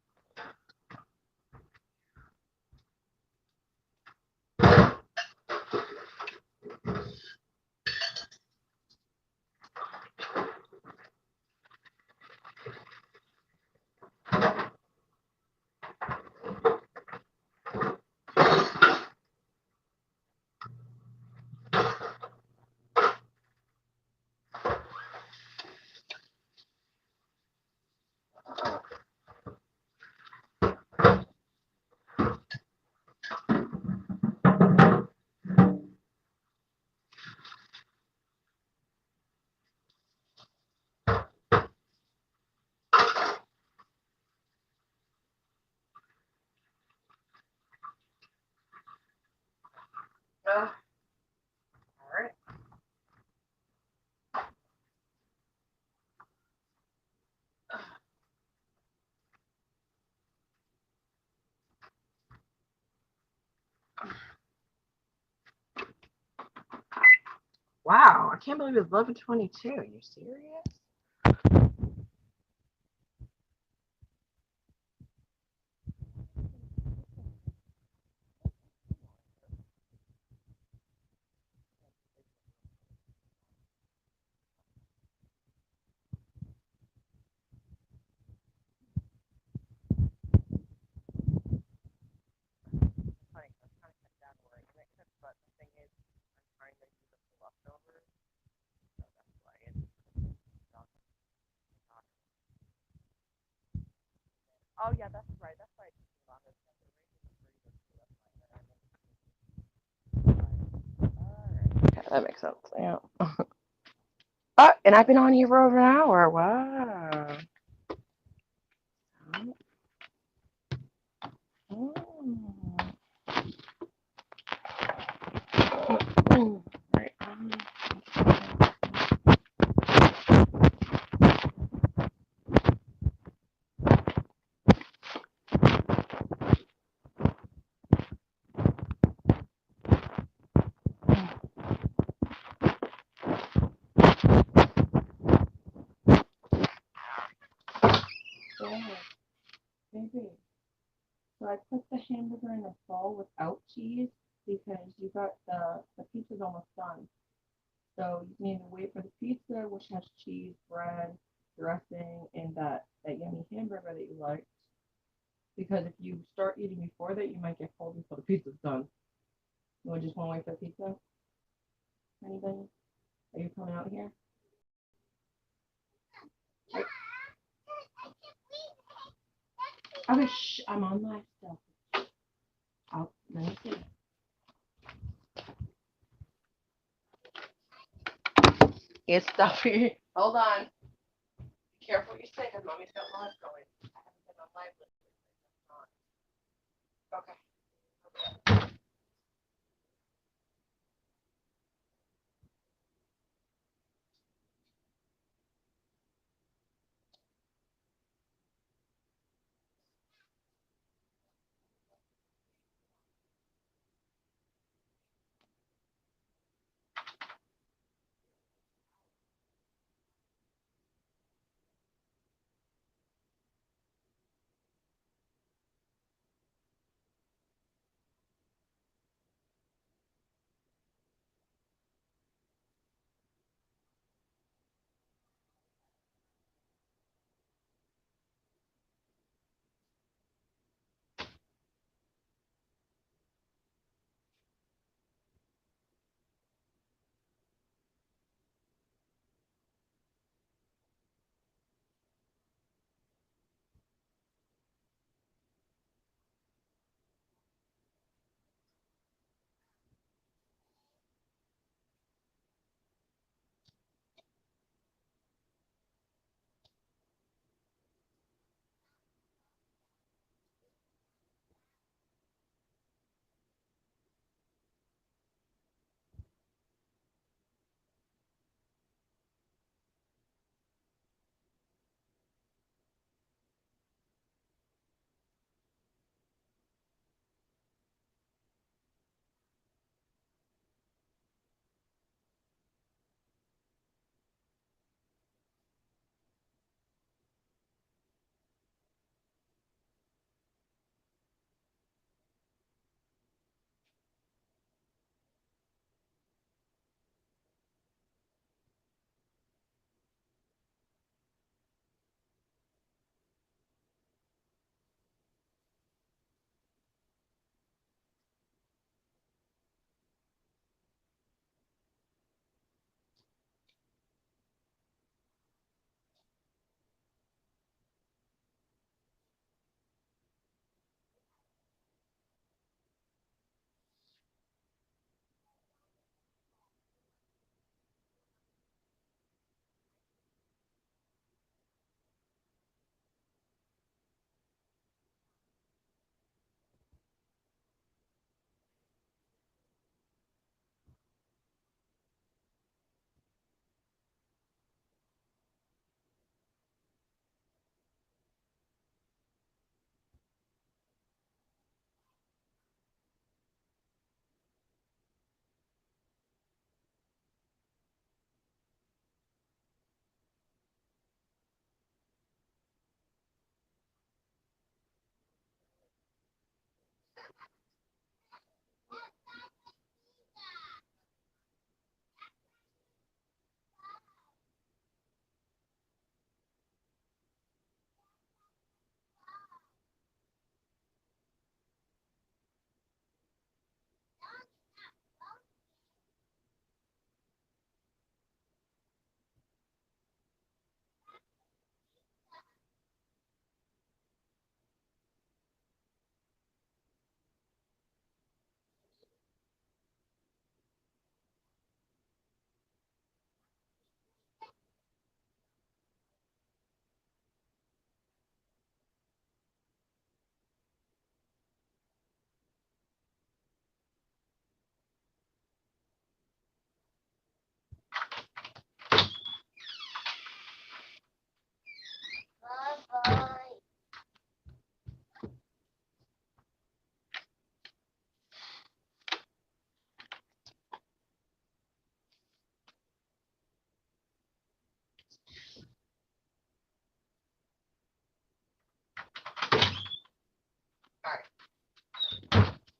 All right. Wow, I can't believe it's 11:22. Are you serious? Funny, I was trying to cut down where I mix it, but the thing is, I'm trying to use up the leftovers, so that's why it's not hot. Oh yeah, that's right. That's right. Okay, that makes sense. Yeah. Oh, and I've been on here for over an hour. Wow. Right. Yeah, maybe. So I put the hamburger in a bowl without cheese because the pizza's almost done. So you need to wait for the pizza, which has cheese, bread, dressing, and that yummy hamburger that you like. Because if you start eating before that, you might get cold until the pizza's done. You just want to wait for the pizza? Anybody? Are you coming out here? Okay, shh, I'm on live still. Let me see. It's stuffy. Hold on. Be careful what you say, because mommy's got live going. I haven't been on live lately. Okay.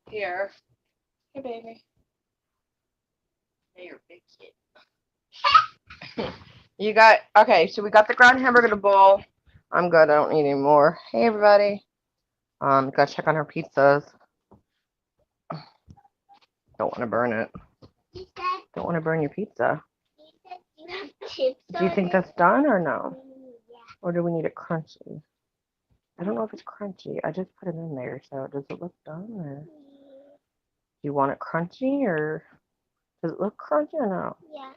Here. Hey, baby. Hey, you're a big kid. You got, okay, so we got the ground hamburger in a bowl. I'm good. I don't need any more. Hey, everybody. Gotta check on her pizzas. Don't want to burn it. Don't want to burn your pizza. Do you think that's done or no? Or do we need it crunchy? I don't know if it's crunchy. I just put it in there, so does it look done or do you want it crunchy or does it look crunchy or no? Yes.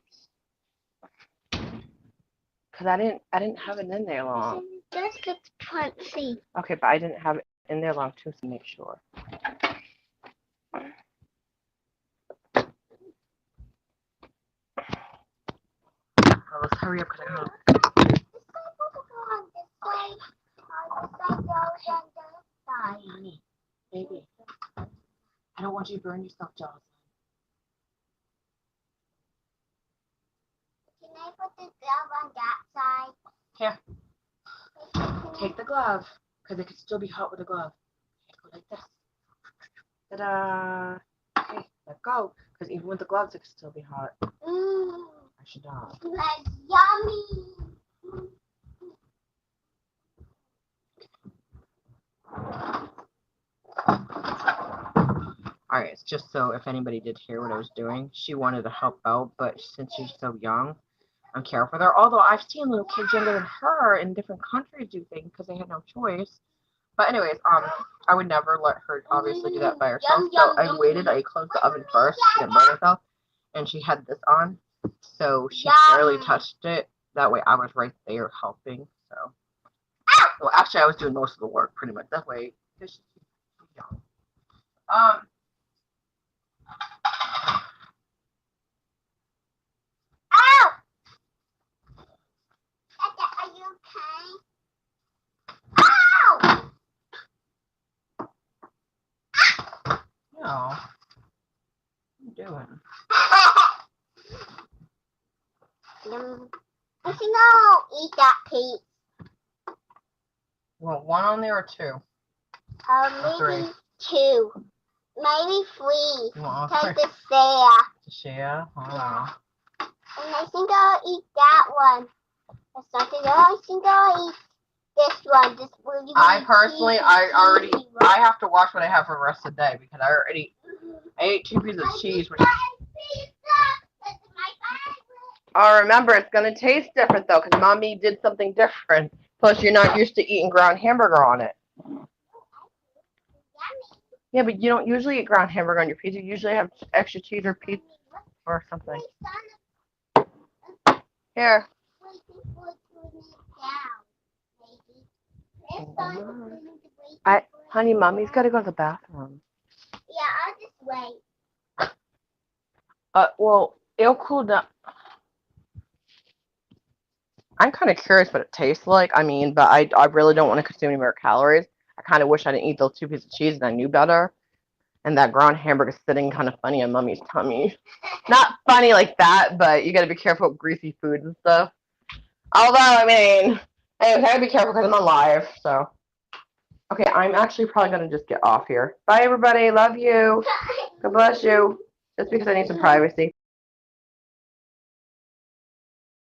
Cause I didn't have it in there long. This looks crunchy. Okay, but I didn't have it in there long too, so make sure. Well, let's hurry up because I know. Baby, I don't want you to burn yourself, Jocelyn. Can I put the glove on that side? Here, take the glove because it could still be hot with a glove. Go like this. Ta-da! Okay, let go because even with the gloves, it could still be hot. I should not. That's yummy. Alright, it's just so if anybody did hear what I was doing, she wanted to help out, but since she's so young, I'm careful with her. Although I've seen little kids younger than her in different countries do things because they had no choice. But anyways, I would never let her obviously do that by herself. So I waited. I closed the oven first. She didn't burn herself, and she had this on, so she barely touched it. That way, I was right there helping. So, well, actually, I was doing most of the work pretty much that way because she's young. Ow! Are you okay? Ow! No. What are you doing? I think I'll eat that piece. You want one on there or two? Maybe two. Maybe three. You want all Because three? it's there. To share? Oh. And I think I'll eat that one. Or something. I think I'll eat this one. This really I personally, cheesy I have to watch what I have for the rest of the day because I ate 2 pieces of cheese. Which, oh, remember, it's going to taste different though because Mommy did something different. Plus, you're not used to eating ground hamburger on it. Yeah, but you don't usually eat ground hamburger on your pizza. You usually have extra cheese or pizza or something. Here. Honey, Mommy's got to go to the bathroom. Yeah, I'll just wait. Well, it'll cool down. I'm kind of curious what it tastes like. I mean, but I really don't want to consume any more calories. I kind of wish I didn't eat those 2 pieces of cheese and I knew better. And that ground hamburger is sitting kind of funny on Mommy's tummy. Not funny like that, but you got to be careful with greasy foods and stuff. Although, I mean, anyways, I got to be careful because I'm on live, so. Okay, I'm actually probably going to just get off here. Bye, everybody. Love you. God bless you. Just because I need some privacy.